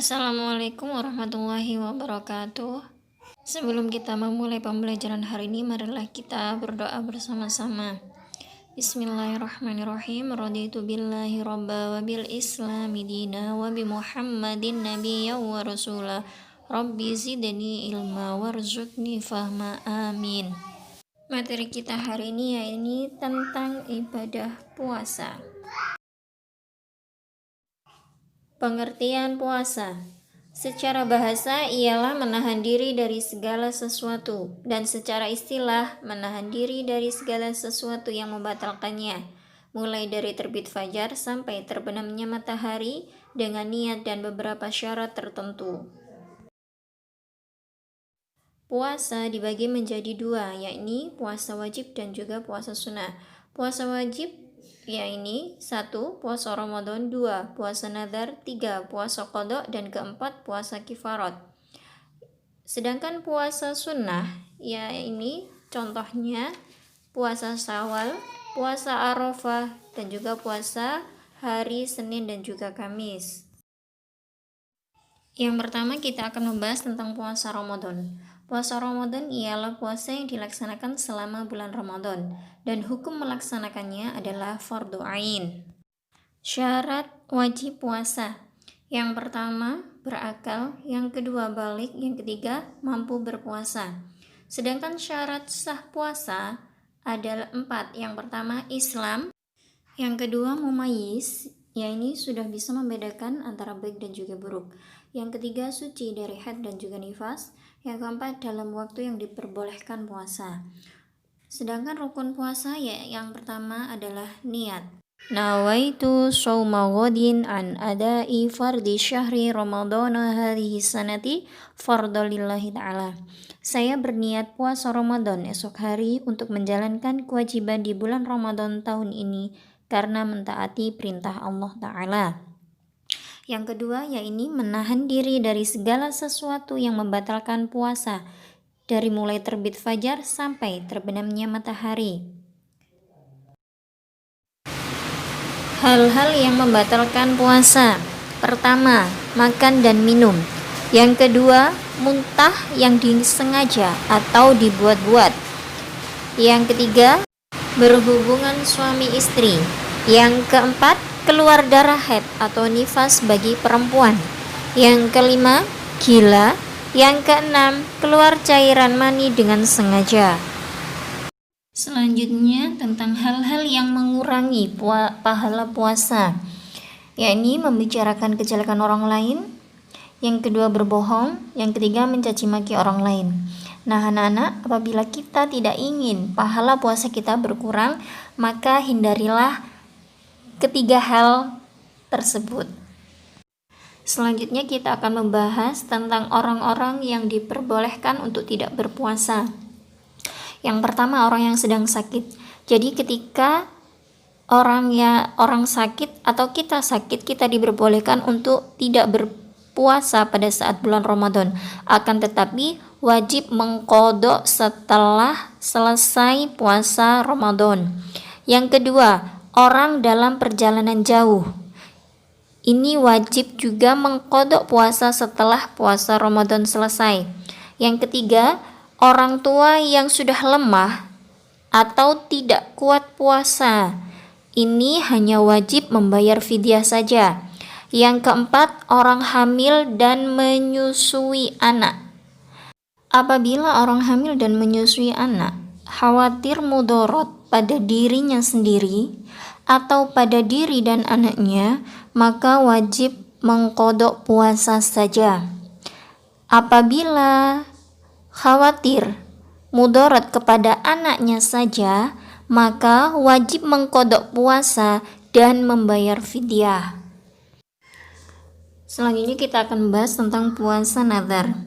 Assalamualaikum warahmatullahi wabarakatuh. Sebelum kita memulai pembelajaran hari ini, marilah kita berdoa bersama-sama. Bismillahirrahmanirrahim. Raditu billahi robba wa bil islami dina wa bi muhammadin nabiyya wa rasula. Rabbi zidni ilma warzuqni fahma, amin. Materi kita hari ini yaitu tentang ibadah puasa. Pengertian puasa secara bahasa ialah menahan diri dari segala sesuatu, dan secara istilah menahan diri dari segala sesuatu yang membatalkannya, mulai dari terbit fajar sampai terbenamnya matahari dengan niat dan beberapa syarat tertentu. Puasa dibagi menjadi dua, yakni puasa wajib dan juga puasa sunnah. Puasa wajib yakni 1. Puasa Ramadan, 2. Puasa nadar, 3. Puasa qada, dan keempat puasa kifarat. Sedangkan puasa sunnah yakni contohnya puasa Syawal, puasa Arafah, dan juga puasa hari Senin dan juga Kamis. Yang pertama kita akan membahas tentang puasa Ramadan. Puasa Ramadan ialah puasa yang dilaksanakan selama bulan Ramadan, dan hukum melaksanakannya adalah fardu ain. Syarat wajib puasa: yang pertama berakal, yang kedua balik, yang ketiga mampu berpuasa. Sedangkan syarat sah puasa adalah 4. Yang pertama Islam, yang kedua mumayyiz, yakni sudah bisa membedakan antara baik dan juga buruk. Yang ketiga suci dari haid dan juga nifas. Yang keempat dalam waktu yang diperbolehkan puasa. Sedangkan rukun puasa yang pertama adalah niat. Nawaitu shauma ghadin an adai fardi syahri ramadhana hadhihi sanati fardalillahi ta'ala. Saya berniat puasa Ramadan esok hari untuk menjalankan kewajiban di bulan Ramadan tahun ini karena mentaati perintah Allah Ta'ala. Yang kedua yakni menahan diri dari segala sesuatu yang membatalkan puasa, dari mulai terbit fajar sampai terbenamnya matahari. Hal-hal yang membatalkan puasa: pertama, makan dan minum. Yang kedua, muntah yang disengaja atau dibuat-buat. Yang ketiga, berhubungan suami istri. Yang keempat, keluar darah haid atau nifas bagi perempuan. Yang kelima, gila. Yang keenam, keluar cairan mani dengan sengaja. Selanjutnya tentang hal-hal yang mengurangi pahala puasa, yakni membicarakan kejelekan orang lain. Yang kedua berbohong. Yang ketiga mencaci maki orang lain. Nah anak-anak, apabila kita tidak ingin pahala puasa kita berkurang, maka hindarilah ketiga hal tersebut. Selanjutnya kita akan membahas tentang orang-orang yang diperbolehkan untuk tidak berpuasa. Yang pertama, orang yang sedang sakit. Jadi ketika orang sakit atau kita sakit, kita diperbolehkan untuk tidak berpuasa pada saat bulan Ramadan. Akan tetapi wajib mengqadha setelah selesai puasa Ramadan. Yang kedua, orang dalam perjalanan jauh. Ini wajib juga mengqadha puasa setelah puasa Ramadan selesai. Yang ketiga, orang tua yang sudah lemah atau tidak kuat puasa. Ini hanya wajib membayar fidyah saja. Yang keempat, orang hamil dan menyusui anak. Apabila orang hamil dan menyusui anak khawatir mudarat pada dirinya sendiri atau pada diri dan anaknya, maka wajib mengqadha puasa saja. Apabila khawatir mudarat kepada anaknya saja, maka wajib mengqadha puasa dan membayar fidyah. Selanjutnya kita akan membahas tentang puasa nazar.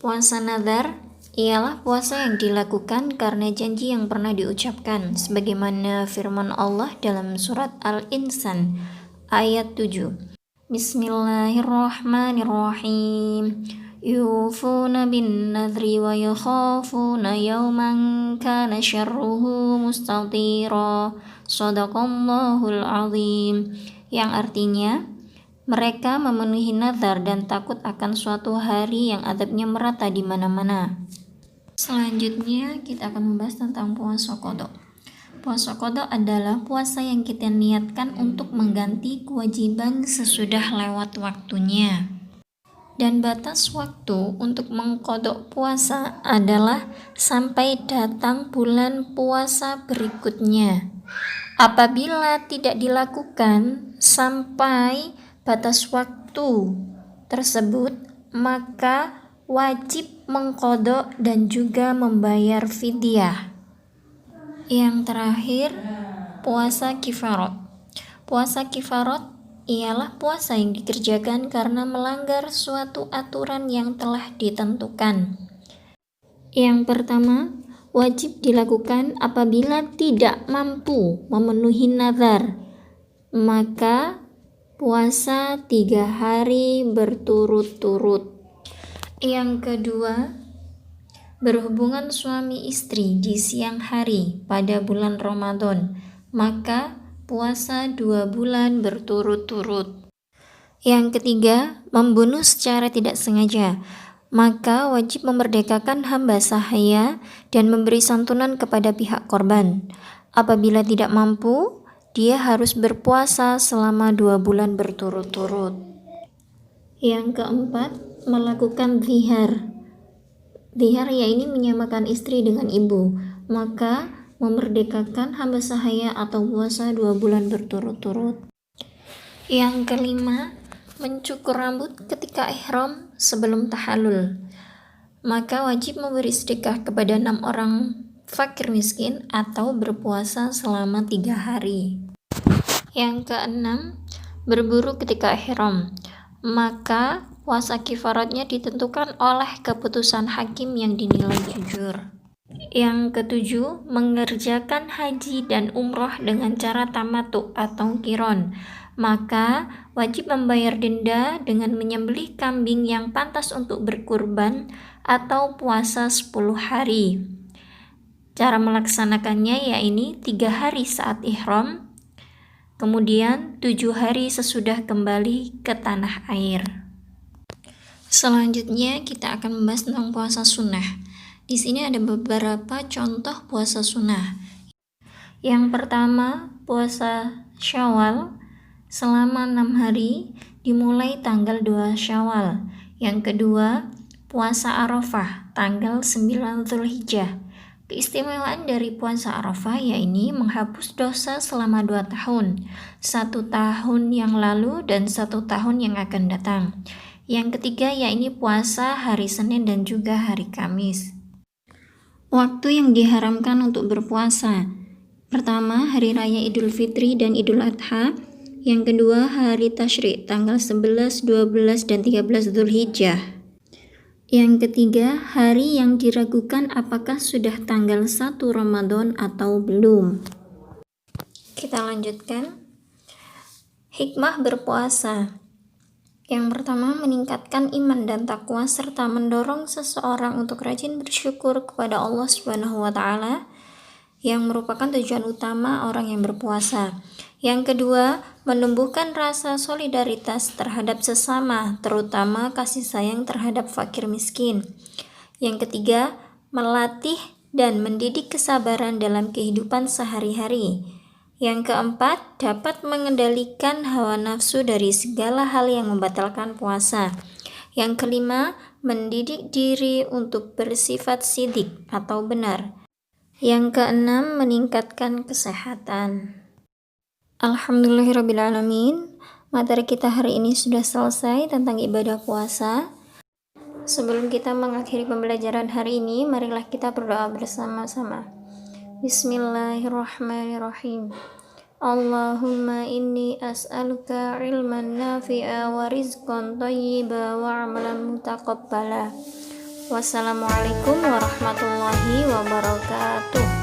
Puasa nazar ialah puasa yang dilakukan karena janji yang pernah diucapkan, sebagaimana firman Allah dalam surat Al-Insan ayat 7. Bismillahirrahmanirrahim. Yufuna bin nadri wa yakhafuna yawman kana syarruhu mustatira. Shadaqallahul azim. Yang artinya, Mereka memenuhi nazar dan takut akan suatu hari yang azabnya merata di mana-mana. Selanjutnya kita akan membahas tentang puasa qada. Puasa qada adalah puasa yang kita niatkan untuk mengganti kewajiban sesudah lewat waktunya. Dan batas waktu untuk mengqadha puasa adalah sampai datang bulan puasa berikutnya. Apabila tidak dilakukan sampai batas waktu tersebut, maka wajib mengqadha dan juga membayar fidyah. Yang terakhir, puasa kifarat. Puasa kifarat ialah puasa yang dikerjakan karena melanggar suatu aturan yang telah ditentukan. Yang pertama, wajib dilakukan apabila tidak mampu memenuhi nazar, maka puasa 3 hari berturut-turut. Yang kedua, berhubungan suami istri di siang hari pada bulan Ramadan, maka puasa 2 bulan berturut-turut. Yang ketiga, membunuh secara tidak sengaja, maka wajib memerdekakan hamba sahaya dan memberi santunan kepada pihak korban. Apabila tidak mampu, dia harus berpuasa selama 2 bulan berturut-turut. Yang keempat, melakukan zihar. Zihar yaitu menyamakan istri dengan ibu, maka memerdekakan hamba sahaya atau puasa 2 bulan berturut-turut. Yang kelima, mencukur rambut ketika ihram sebelum tahallul, maka wajib memberi sedekah kepada 6 orang fakir miskin atau berpuasa selama 3 hari. Yang keenam, berburu ketika ihram, maka puasa kifaratnya ditentukan oleh keputusan hakim yang dinilai jujur. Yang ketujuh, mengerjakan haji dan umroh dengan cara tamattu atau qiron, maka wajib membayar denda dengan menyembelih kambing yang pantas untuk berkurban atau puasa 10 hari. Cara melaksanakannya yaitu 3 hari saat ihram, kemudian 7 hari sesudah kembali ke tanah air. Selanjutnya kita akan membahas tentang puasa sunnah. Di sini ada beberapa contoh puasa sunnah. Yang pertama, puasa Syawal selama 6 hari dimulai tanggal 2 Syawal. Yang kedua, puasa Arafah tanggal 9 Dzulhijjah. Keistimewaan dari puasa Arafah yaitu menghapus dosa selama 2 tahun, 1 tahun yang lalu dan 1 tahun yang akan datang. Yang ketiga yaitu puasa hari Senin dan juga hari Kamis. Waktu yang diharamkan untuk berpuasa. Pertama, hari raya Idul Fitri dan Idul Adha. Yang kedua, hari Tasyrik tanggal 11, 12, dan 13 Dzulhijjah. Yang ketiga, hari yang diragukan apakah sudah tanggal 1 Ramadan atau belum. Kita lanjutkan. Hikmah berpuasa. Yang pertama, meningkatkan iman dan takwa serta mendorong seseorang untuk rajin bersyukur kepada Allah Subhanahu wa taala yang merupakan tujuan utama orang yang berpuasa. Yang kedua, menumbuhkan rasa solidaritas terhadap sesama, terutama kasih sayang terhadap fakir miskin. Yang ketiga, melatih dan mendidik kesabaran dalam kehidupan sehari-hari. Yang keempat, dapat mengendalikan hawa nafsu dari segala hal yang membatalkan puasa. Yang kelima, mendidik diri untuk bersifat sidik atau benar. Yang keenam, meningkatkan kesehatan. Alhamdulillahirrabbilalamin. Materi kita hari ini sudah selesai tentang ibadah puasa. Sebelum kita mengakhiri pembelajaran hari ini, marilah kita berdoa bersama-sama. Bismillahirrahmanirrahim. Allahumma inni as'aluka ilman nafi'a wa rizqan thayyiba wa amalan mutaqabbala. Wassalamualaikum warahmatullahi wabarakatuh.